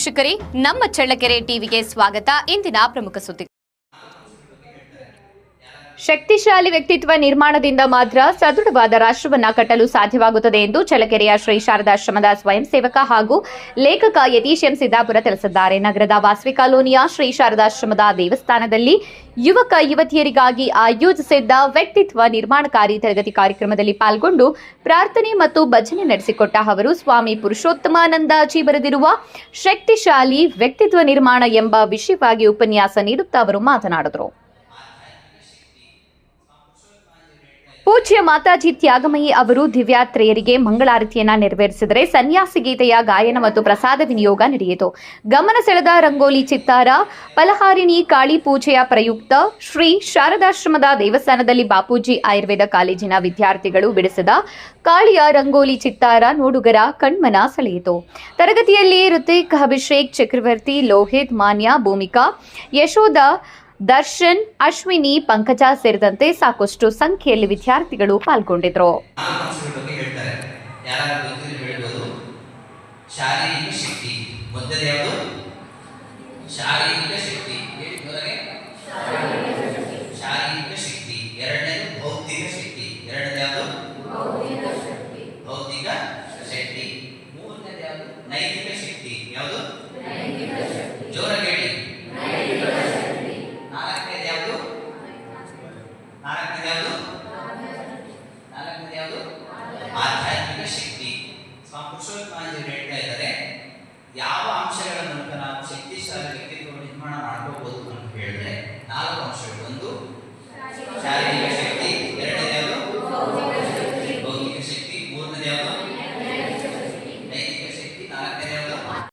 ವೀಕ್ಷಕರೇ, ನಮ್ಮ ಚಳ್ಳಕೆರೆ ಟಿವಿಗೆ ಸ್ವಾಗತ. ಇಂದಿನ ಪ್ರಮುಖ ಸುದ್ದಿ. ಶಕ್ತಿಶಾಲಿ ವ್ಯಕ್ತಿತ್ವ ನಿರ್ಮಾಣದಿಂದ ಮಾತ್ರ ಸದೃಢವಾದ ರಾಷ್ಟ್ರವನ್ನ ಕಟ್ಟಲು ಸಾಧ್ಯವಾಗುತ್ತದೆ ಎಂದು ಚಳ್ಳಕೆರೆಯ ಶ್ರೀ ಶಾರದಾಶ್ರಮದ ಸ್ವಯಂ ಸೇವಕ ಹಾಗೂ ಲೇಖಕ ಯತೀಶ್ ಎಂ ಸಿದ್ದಾಪುರ ತಿಳಿಸಿದ್ದಾರೆ. ನಗರದ ವಾಸವಿ ಕಾಲೋನಿಯ ಶ್ರೀ ಶಾರದಾಶ್ರಮದ ದೇವಸ್ಥಾನದಲ್ಲಿ ಯುವಕ ಯುವತಿಯರಿಗಾಗಿ ಆಯೋಜಿಸಿದ್ದ ವ್ಯಕ್ತಿತ್ವ ನಿರ್ಮಾಣಕಾರಿ ತರಗತಿ ಕಾರ್ಯಕ್ರಮದಲ್ಲಿ ಪಾಲ್ಗೊಂಡು ಪ್ರಾರ್ಥನೆ ಮತ್ತು ಭಜನೆ ನಡೆಸಿಕೊಟ್ಟ ಅವರು ಸ್ವಾಮಿ ಪುರುಷೋತ್ತಮಾನಂದಜಿ ಬರೆದಿರುವ ಶಕ್ತಿಶಾಲಿ ವ್ಯಕ್ತಿತ್ವ ನಿರ್ಮಾಣ ಎಂಬ ವಿಷಯವಾಗಿ ಉಪನ್ಯಾಸ ನೀಡುತ್ತಾ ಅವರು ಮಾತನಾಡಿದರು. ಪೂಜ್ಯ ಮಾತಾಜಿ ತ್ಯಾಗಮಯಿ ಅವರು ದಿವ್ಯಾತ್ರೆಯರಿಗೆ ಮಂಗಳಾರತಿಯನ್ನ ನೆರವೇರಿಸಿದರೆ ಸನ್ಯಾಸಿ ಗೀತೆಯ ಗಾಯನ ಮತ್ತು ಪ್ರಸಾದ ವಿನಿಯೋಗ ನಡೆಯಿತು. ಗಮನ ಸೆಳೆದ ರಂಗೋಲಿ ಚಿತ್ತಾರ ಫಲಹಾರಿಣಿ ಕಾಳಿ ಪೂಜೆಯ ಪ್ರಯುಕ್ತ ಶ್ರೀ ಶಾರದಾಶ್ರಮದ ದೇವಸ್ಥಾನದಲ್ಲಿ ಬಾಪೂಜಿ ಆಯುರ್ವೇದ ಕಾಲೇಜಿನ ವಿದ್ಯಾರ್ಥಿಗಳು ಬಿಡಿಸಿದ ಕಾಳಿಯ ರಂಗೋಲಿ ಚಿತ್ತಾರ ನೋಡುಗರ ಕಣ್ಮನ ಸೆಳೆಯಿತು. ತರಗತಿಯಲ್ಲಿ ಋತಿಕ್, ಅಭಿಷೇಕ್, ಚಕ್ರವರ್ತಿ, ಲೋಹಿತ್, ಮಾನ್ಯ, ಭೂಮಿಕಾ, ಯಶೋಧ, ದರ್ಶನ್, ಅಶ್ವಿನಿ, ಪಂಕಜ ಸೇರಿದಂತೆ ಸಾಕಷ್ಟು ಸಂಖ್ಯೆಯಲ್ಲಿ ವಿದ್ಯಾರ್ಥಿಗಳು ಪಾಲ್ಗೊಂಡಿದ್ದರು. ಶಾರೀರಿಕ ಶಕ್ತಿ